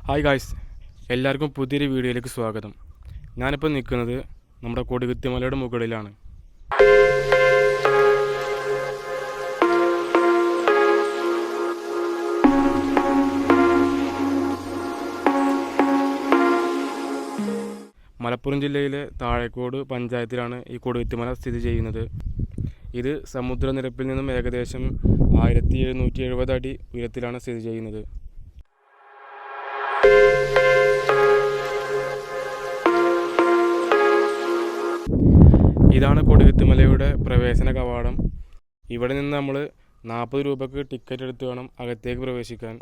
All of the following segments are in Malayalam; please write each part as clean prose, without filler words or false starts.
ഹായ് ഗായ്സ്, എല്ലാവർക്കും പുതിയൊരു വീഡിയോയിലേക്ക് സ്വാഗതം. ഞാനിപ്പോൾ നിൽക്കുന്നത് നമ്മുടെ കൊടികുത്തിമലയുടെ മുകളിലാണ്. മലപ്പുറം ജില്ലയിലെ താഴേക്കോട് പഞ്ചായത്തിലാണ് ഈ കൊടികുത്തിമല സ്ഥിതി ചെയ്യുന്നത്. ഇത് സമുദ്രനിരപ്പിൽ നിന്നും ഏകദേശം 1770 അടി ഉയരത്തിലാണ് സ്ഥിതി ചെയ്യുന്നത്. ഇതാണ് കൊടികുത്തിമലയുടെ പ്രവേശന കവാടം. ഇവിടെ നിന്ന് നമ്മൾ 40 രൂപയ്ക്ക് ടിക്കറ്റ് എടുത്ത് വേണം അകത്തേക്ക് പ്രവേശിക്കാൻ.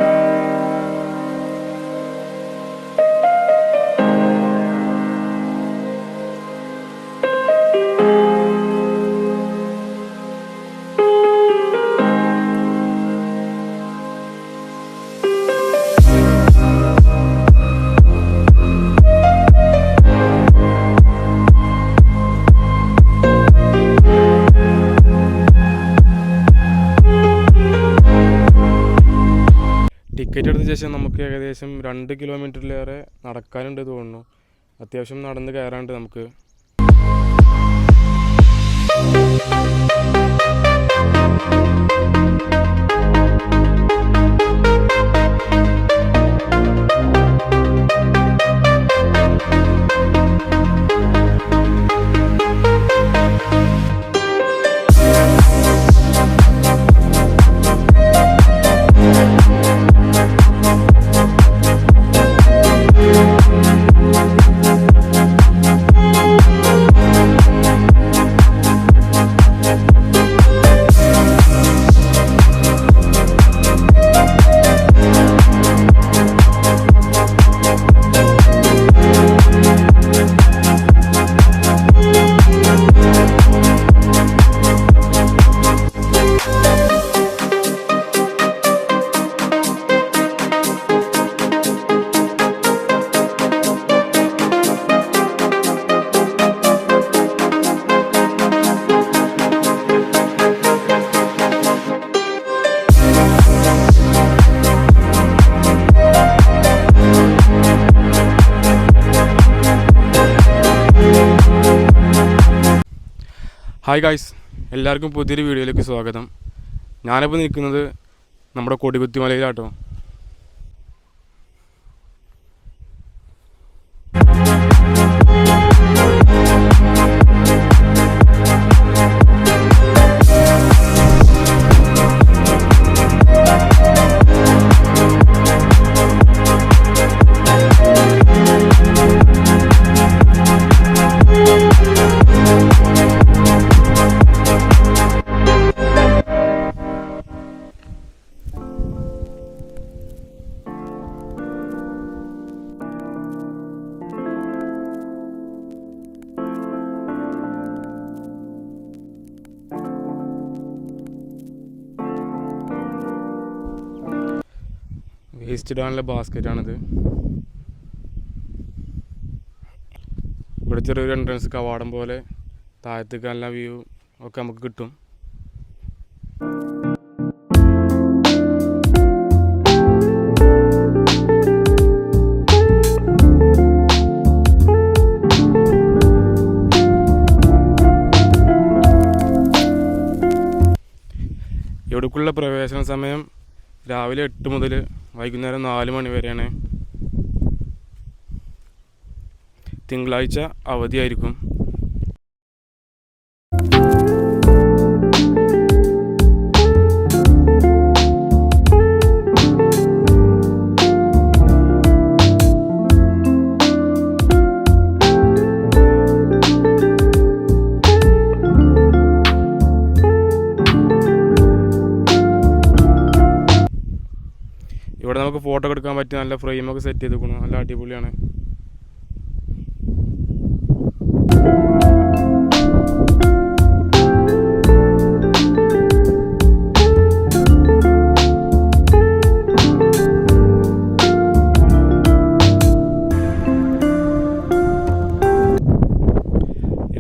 ടിക്കറ്റ് എടുത്ത ശേഷം നമുക്ക് ഏകദേശം 2 കിലോമീറ്ററിലേറെ നടക്കാനുണ്ട് തോന്നുന്നു. അത്യാവശ്യം നടന്ന് കയറാണ്ട് നമുക്ക്. ഹായ് ഗായ്സ്, എല്ലാവർക്കും പുതിയൊരു വീഡിയോയിലേക്ക് സ്വാഗതം. ഞാനിപ്പോൾ നിൽക്കുന്നത് നമ്മുടെ കൊടികുത്തിമലയിലാട്ടോ. വേസ്റ്റ് ഇടാനുള്ള ബാസ്ക്കറ്റാണിത്. ഇവിടെ ചെറിയൊരു എൻട്രൻസ് കവാടം പോലെ താഴത്തേക്ക് നല്ല വ്യൂ ഒക്കെ നമുക്ക് കിട്ടും. ഇവിടേക്കുള്ള പ്രവേശന സമയം രാവിലെ 8 മുതൽ വൈകുന്നേരം 4 മണി വരെയാണ്. തിങ്കളാഴ്ച അവധിയായിരിക്കും. ഇവിടെ നമുക്ക് ഫോട്ടോ എടുക്കാൻ പറ്റിയ നല്ല ഫ്രെയിമൊക്കെ സെറ്റ് ചെയ്തിരിക്കുന്നു. നല്ല അടിപൊളിയാണ്.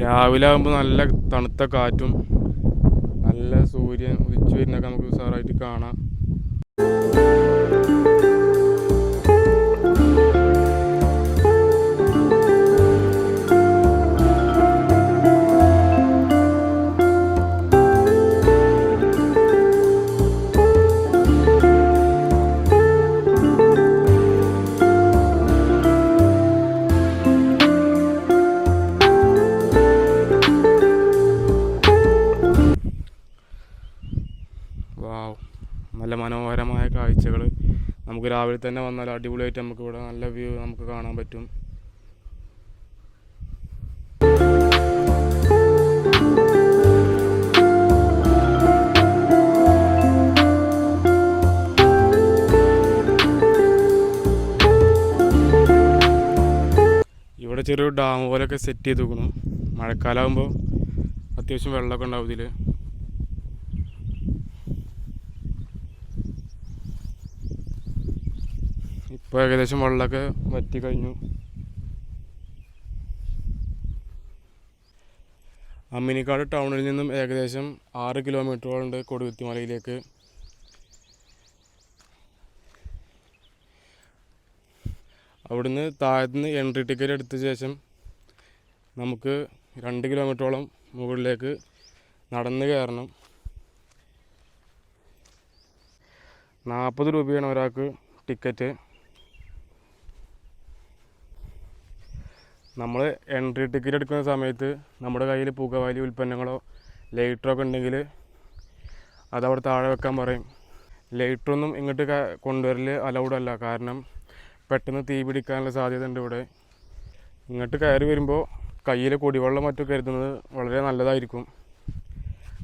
രാവിലെ ആകുമ്പോൾ നല്ല തണുത്ത കാറ്റും നല്ല സൂര്യൻ ഉദിച്ചു വരുന്നൊക്കെ നമുക്ക് ഉഷാറായിട്ട് കാണാം. നമുക്ക് രാവിലെ തന്നെ വന്നാൽ അടിപൊളിയായിട്ട് നമുക്ക് ഇവിടെ നല്ല വ്യൂ നമുക്ക് കാണാൻ പറ്റും. ഇവിടെ ചെറിയൊരു ഡാം പോലെയൊക്കെ സെറ്റ് ചെയ്ത് വെക്കണം. മഴക്കാലമാകുമ്പോൾ അത്യാവശ്യം വെള്ളമൊക്കെ ഉണ്ടാവും ഇതിൽ. ഇപ്പോൾ ഏകദേശം വെള്ളമൊക്കെ വറ്റി കഴിഞ്ഞു. അമ്മിനിക്കാട് ടൗണിൽ നിന്നും ഏകദേശം 6 കിലോമീറ്ററുകളുണ്ട് കൊടുകുത്തിമലയിലേക്ക്. അവിടുന്ന് താഴത്തുനിന്ന് എൻട്രി ടിക്കറ്റ് എടുത്ത ശേഷം നമുക്ക് 2 കിലോമീറ്ററോളം മുകളിലേക്ക് നടന്ന് കയറണം. 40 രൂപയാണ് ഒരാൾക്ക് ടിക്കറ്റ്. നമ്മൾ എൻട്രി ടിക്കറ്റ് എടുക്കുന്ന സമയത്ത് നമ്മുടെ കയ്യിൽ പുകവലി ഉൽപ്പന്നങ്ങളോ ലൈറ്ററൊക്കെ ഉണ്ടെങ്കിൽ അതവിടെ താഴെ വെക്കാൻ പറയും. ലൈറ്ററൊന്നും ഇങ്ങോട്ട് കൊണ്ടുവരൽ അലൗഡ് അല്ല, കാരണം പെട്ടെന്ന് തീ പിടിക്കാനുള്ള സാധ്യത ഉണ്ട് ഇവിടെ. ഇങ്ങോട്ട് കയറി വരുമ്പോൾ കയ്യിൽ കുടിവെള്ളം മറ്റും കരുതുന്നത് വളരെ നല്ലതായിരിക്കും,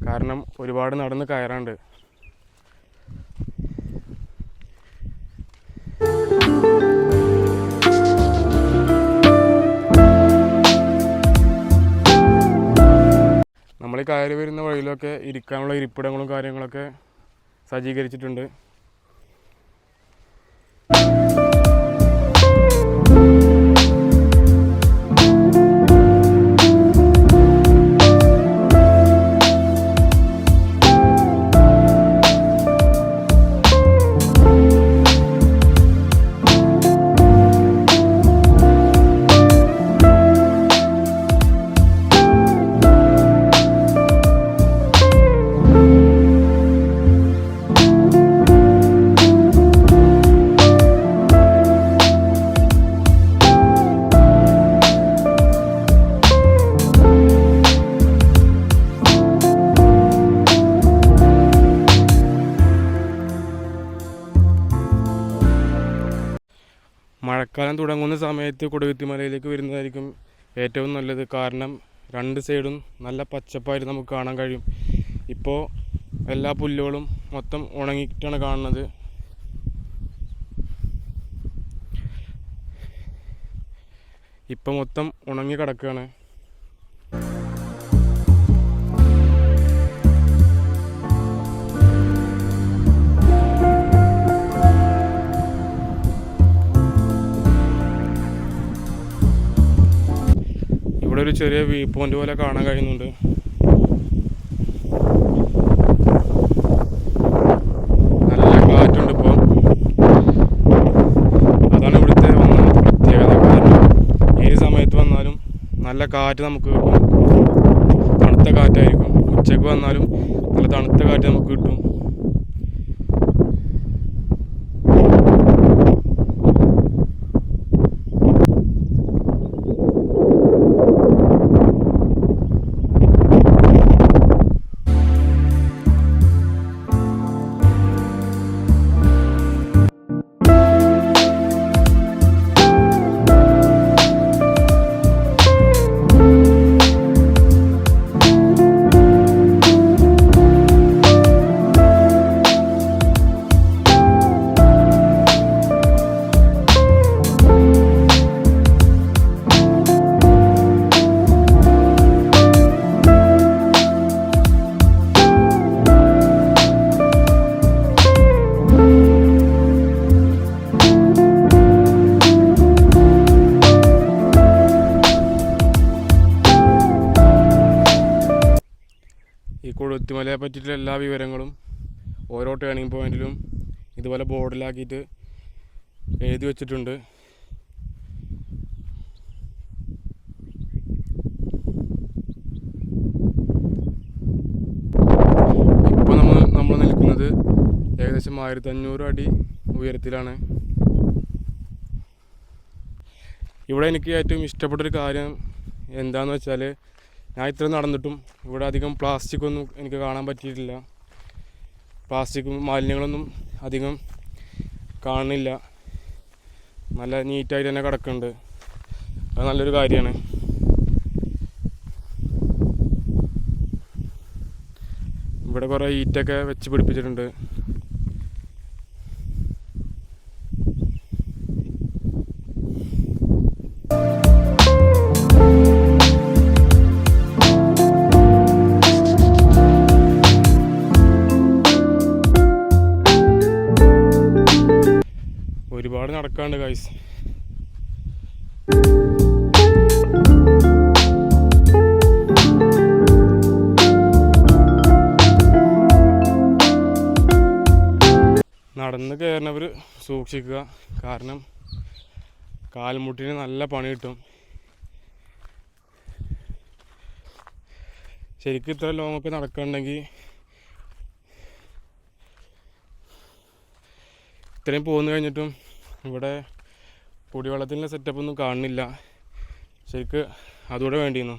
കാരണം ഒരുപാട് നടന്ന് കയറാണ്ട്. നമ്മൾ കയറി വരുന്ന വഴിയിലൊക്കെ ഇരിക്കാനുള്ള ഇരിപ്പിടങ്ങളും കാര്യങ്ങളൊക്കെ സജ്ജീകരിച്ചിട്ടുണ്ട്. മഴക്കാലം തുടങ്ങുന്ന സമയത്ത് കൊടുകുത്തിമലയിലേക്ക് വരുന്നതായിരിക്കും ഏറ്റവും നല്ലത്, കാരണം 2 സൈഡും നല്ല പച്ചപ്പായിട്ട് നമുക്ക് കാണാൻ കഴിയും. ഇപ്പോൾ എല്ലാ പുല്ലുകളും മൊത്തം ഉണങ്ങിയിട്ടാണ് കാണുന്നത്. ഇപ്പം മൊത്തം ഉണങ്ങി കിടക്കുകയാണ്. ഇവിടെ ഒരു ചെറിയ വ്യൂ പോയിന്റ് പോലെ കാണാൻ കഴിയുന്നുണ്ട്. നല്ല കാറ്റുണ്ട് ഇപ്പോൾ. അതാണ് ഇവിടുത്തെ ഒന്നാമത്തെ പ്രത്യേകത. കാരണം ഏത് സമയത്ത് വന്നാലും നല്ല കാറ്റ് നമുക്ക് കിട്ടും. തണുത്ത കാറ്റായിരിക്കും. ഉച്ചയ്ക്ക് വന്നാലും നല്ല തണുത്ത കാറ്റ് നമുക്ക് കിട്ടും. ഈ കൊടുകുത്തിമലയെ പറ്റിയിട്ടുള്ള എല്ലാ വിവരങ്ങളും ഓരോ ടേണിംഗ് പോയിന്റിലും ഇതുപോലെ ബോർഡിലാക്കിയിട്ട് എഴുതി വച്ചിട്ടുണ്ട്. ഇപ്പോൾ നമ്മൾ നിൽക്കുന്നത് ഏകദേശം 1500 അടി ഉയരത്തിലാണ്. ഇവിടെ എനിക്ക് ഏറ്റവും ഇഷ്ടപ്പെട്ടൊരു കാര്യം എന്താണെന്ന് വെച്ചാൽ, ഞാൻ ഇത്ര നടന്നിട്ടും ഇവിടെ അധികം പ്ലാസ്റ്റിക്കൊന്നും എനിക്ക് കാണാൻ പറ്റിയിട്ടില്ല. പ്ലാസ്റ്റിക്കും മാലിന്യങ്ങളൊന്നും അധികം കാണുന്നില്ല. നല്ല നീറ്റായിട്ട് തന്നെ കിടക്കുന്നുണ്ട്. അത് നല്ലൊരു കാര്യമാണ്. ഇവിടെ കുറേ ഈറ്റൊക്കെ വെച്ച് പിടിപ്പിച്ചിട്ടുണ്ട്. ഒരുപാട് നടക്കാണ്ട് ഗൈസ്. നടന്ന് കയറുന്നവർ സൂക്ഷിക്കുക. കാരണം കാൽമുട്ടിന് നല്ല പണി കിട്ടും. ശരിക്കും ഇത്ര ലോങ്ങൊക്കെ നടക്കുകയുണ്ടെങ്കിൽ ഇത്രയും പോന്നു കഴിഞ്ഞിട്ടും ഇവിടെ കുടിവെള്ളത്തിൻ്റെ സെറ്റപ്പൊന്നും കാണുന്നില്ല. ശരിക്ക് അതുകൂടെ വേണ്ടിയിരുന്നു.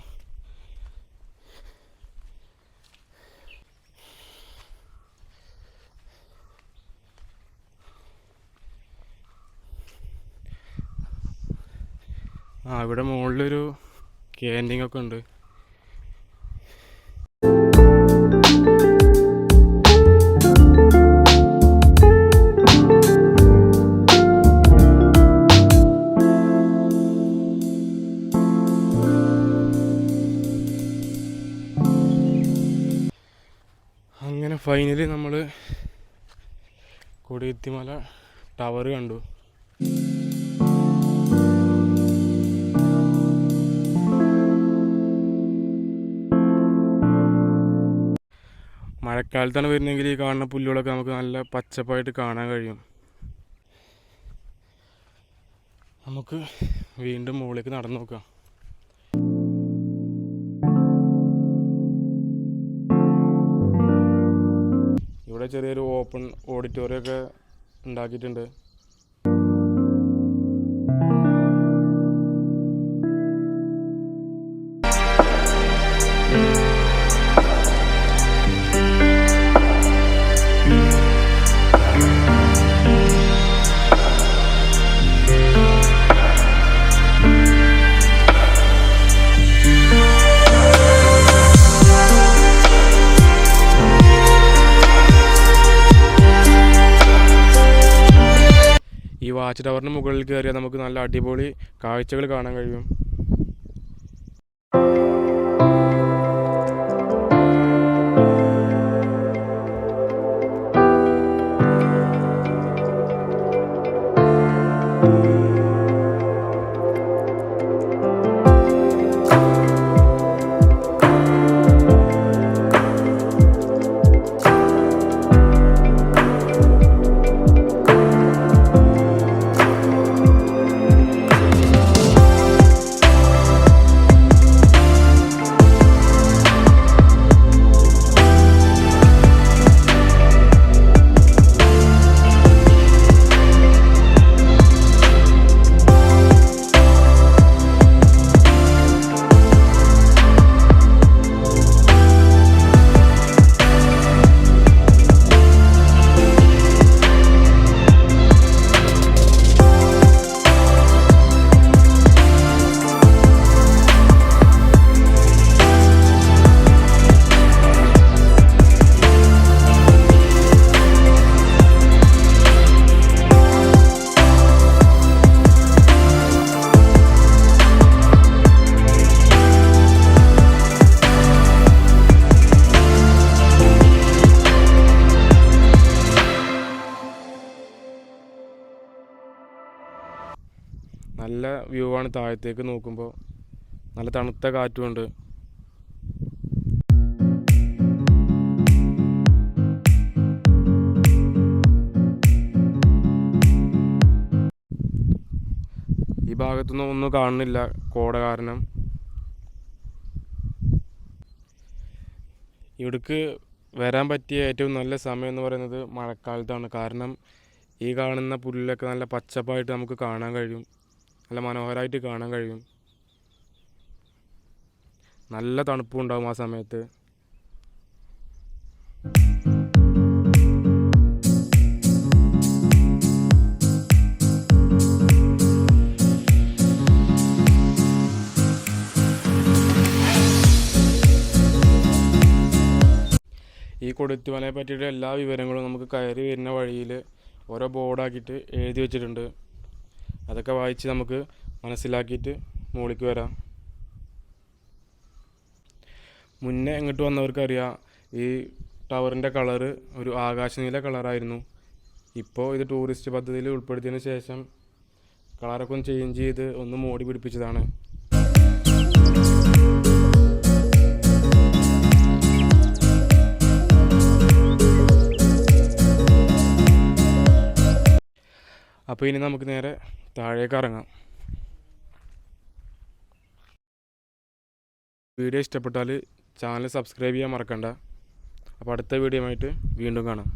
ഇവിടെ മുകളിലൊരു ക്യാൻറ്റീൻ ഒക്കെ ഉണ്ട്. അങ്ങനെ ഫൈനലി നമ്മൾ കൊടികുത്തിമല ടവർ കണ്ടു. മഴക്കാലത്താണ് വരുന്നതെങ്കിൽ ഈ കാണുന്ന പുല്ലുകളൊക്കെ നമുക്ക് നല്ല പച്ചപ്പായിട്ട് കാണാൻ കഴിയും. നമുക്ക് വീണ്ടും മുകളിലേക്ക് നടന്നു നോക്കാം. ഇവിടെ ചെറിയൊരു ഓപ്പൺ ഓഡിറ്റോറിയം ഒക്കെ ഉണ്ടാക്കിയിട്ടുണ്ട്. ഈ വാച്ച് ടവറിന് മുകളിൽ കയറിയാൽ നമുക്ക് നല്ല അടിപൊളി കാഴ്ചകൾ കാണാൻ കഴിയും. നല്ല വ്യൂ ആണ്. താഴത്തേക്ക് നോക്കുമ്പോൾ നല്ല തണുത്ത കാറ്റുമുണ്ട്. ഈ ഭാഗത്തൊന്നും ഒന്നും കാണുന്നില്ല കോട കാരണം. ഇവിടേക്ക് വരാൻ പറ്റിയ ഏറ്റവും നല്ല സമയം എന്ന് പറയുന്നത് മഴക്കാലത്താണ്. കാരണം ഈ കാണുന്ന പുല്ലൊക്കെ നല്ല പച്ചപ്പായിട്ട് നമുക്ക് കാണാൻ കഴിയും. നല്ല മനോഹരമായിട്ട് കാണാൻ കഴിയും. നല്ല തണുപ്പും ഉണ്ടാകും ആ സമയത്ത്. കൊടുത്തുമലയെ പറ്റിയിട്ട് എല്ലാ വിവരങ്ങളും നമുക്ക് കയറി വരുന്ന വഴിയിൽ ഓരോ ബോർഡാക്കിയിട്ട് എഴുതി വെച്ചിട്ടുണ്ട്. അതൊക്കെ വായിച്ച് നമുക്ക് മനസ്സിലാക്കിയിട്ട് മുകളിലേക്ക് വരാം. മുന്നേ ഇങ്ങോട്ട് വന്നവർക്കറിയാം ഈ ടവറിൻ്റെ കളറ് ഒരു ആകാശനീല കളറായിരുന്നു. ഇപ്പോൾ ഇത് ടൂറിസ്റ്റ് പദ്ധതിയിൽ ഉൾപ്പെടുത്തിയതിന് ശേഷം കളറൊക്കെ ഒന്ന് ചേഞ്ച് ചെയ്ത് ഒന്ന് മോടി പിടിപ്പിച്ചതാണ്. അപ്പോൾ ഇനി നമുക്ക് നേരെ താഴേക്ക് ഇറങ്ങാം. വീഡിയോ ഇഷ്ടപ്പെട്ടാൽ ചാനൽ സബ്സ്ക്രൈബ് ചെയ്യാൻ മറക്കണ്ട. അപ്പോൾ അടുത്ത വീഡിയോ ആയിട്ട് വീണ്ടും കാണാം.